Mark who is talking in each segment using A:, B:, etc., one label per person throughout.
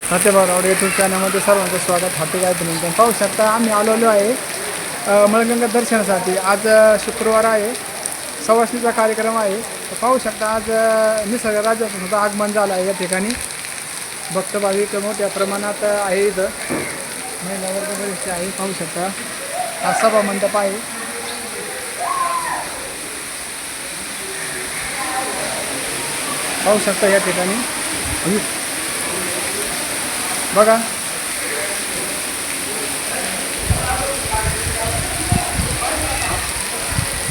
A: सत्यभाऊ YouTube चॅनलमध्ये सर्वांचं स्वागत. हार्दिक अभिनंदन. पाहू शकता आम्ही आलेलो आहे मळगंगा दर्शनासाठी. आज शुक्रवार आहे, सवासणीचा कार्यक्रम आहे. तर पाहू शकता आज निसर्ग राज्याचं सुद्धा आगमन झालं आहे. या ठिकाणी भक्त भाविक मोठ्या प्रमाणात आहे. इथं महिला वर्ग बरेचसे आहे. पाहू शकता हा सभा मंडप आहे. पाहू शकता या ठिकाणी बघा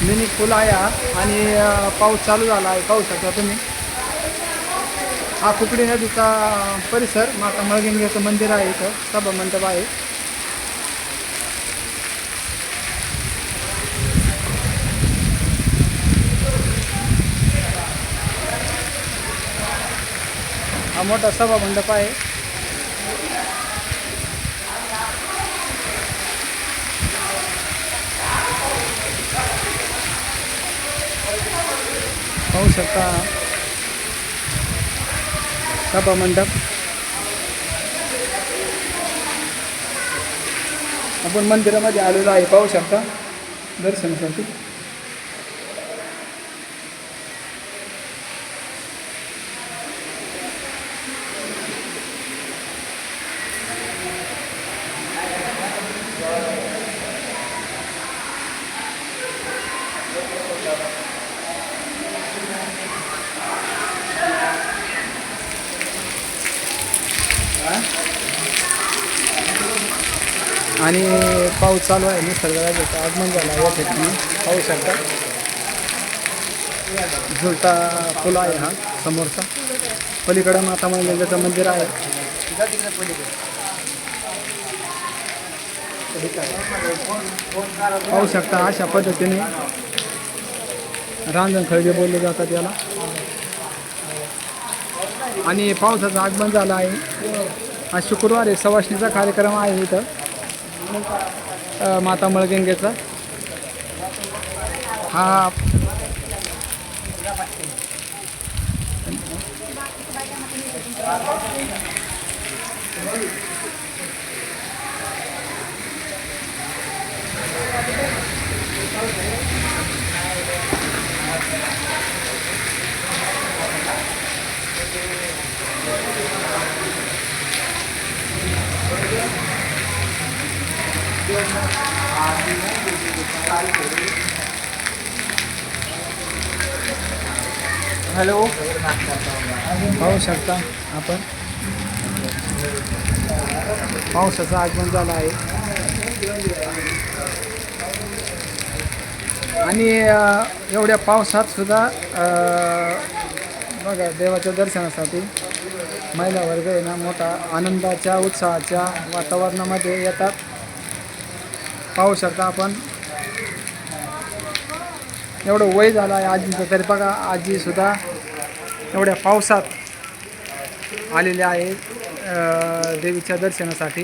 A: मिनी पूल आहे हा. आणि पाऊस चालू झाला आहे. पाहू शकता तुम्ही हा कुकडी नदीचा परिसर. माता मळगंगेचं मंदिर आहे. इथं सभा मंडप आहे. हा मोठा सभा मंडप आहे. पाहू शकता सभा मंडप. आपण मंदिरामध्ये आलेलो आहे. पाहू शकता दर्शनासाठी. आणि पाऊस चालू आहे. निसर्ग राज्याचं आगमन झालं या ठिकाणी. पाहू शकता झुलता पूल आहे हा समोरचा. पलीकडे माता मळगंगेचं मंदिर आहे. पाहू शकता अशा पद्धतीने रांजण खळगे बोलले जातात याला. आणि पावसाचं आगमन झालं आहे. आज शुक्रवार आहे, सवासणीचा कार्यक्रम आहे इथं माता मळगंगेचा. हा हॅलो पाहू शकता आपण पावसाचं आगमन झालं आहे. आणि एवढ्या पावसात सुद्धा बघा देवाच्या दर्शनासाठी महिला वर्ग आहे ना मोठा आनंदाच्या उत्साहाच्या वातावरणामध्ये येतात. पाहू शकता आपण एवढं वय झालं आहे आजीचं, तरी बघा आजीसुद्धा एवढ्या पावसात आलेल्या आहे देवीच्या दर्शनासाठी.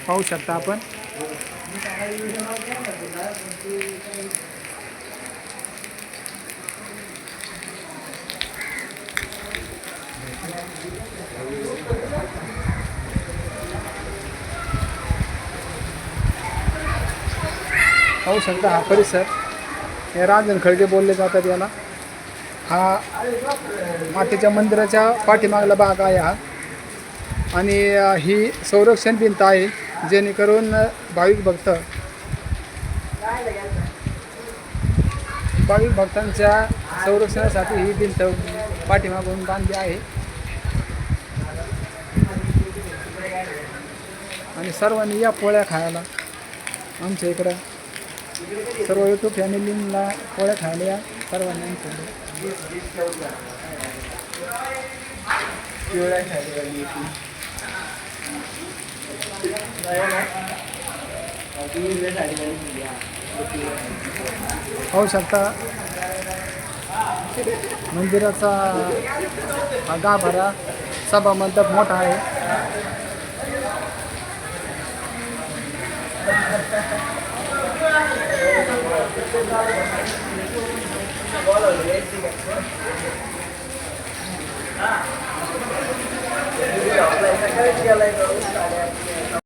A: पाहू शकता आपण पाहू शकता हा परिसर. हे रांजण खळगे बोलले जातात याला. हा मातेच्या मंदिराच्या पाठीमागला भाग आहे हा. आणि ही संरक्षण भिंत आहे जेणेकरून भाविक भक्तांच्या संरक्षणासाठी ही भिंत पाठीमागून बांधली आहे. आणि सर्वांनी या पोळ्या खायला आमच्या इकडं सर्व यूट्यूब फॅमिलीला पोळ्या खायला या सर्वांनी आमच्याकडे. पाहू शकता मंदिराचा हा गाभारा सभा मंडप मोठा आहे.